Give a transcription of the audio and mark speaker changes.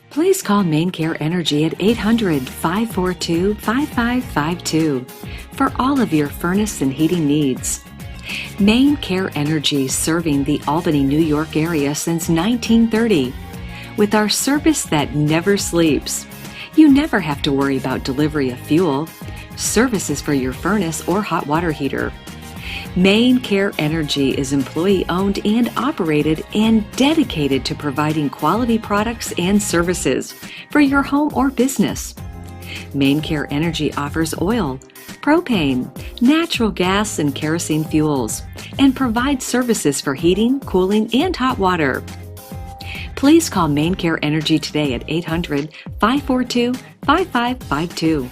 Speaker 1: Please call Main Care Energy at 800-542-5552 for all of your furnace and heating needs. Main Care Energy, serving the Albany, New York area since 1930. With our service that never sleeps, you never have to worry about delivery of fuel, services for your furnace or hot water heater. Main Care Energy is employee-owned and operated and dedicated to providing quality products and services for your home or business. Main Care Energy offers oil, propane, natural gas, and kerosene fuels, and provides services for heating, cooling, and hot water. Please call Main Care Energy today at 800-542-5552.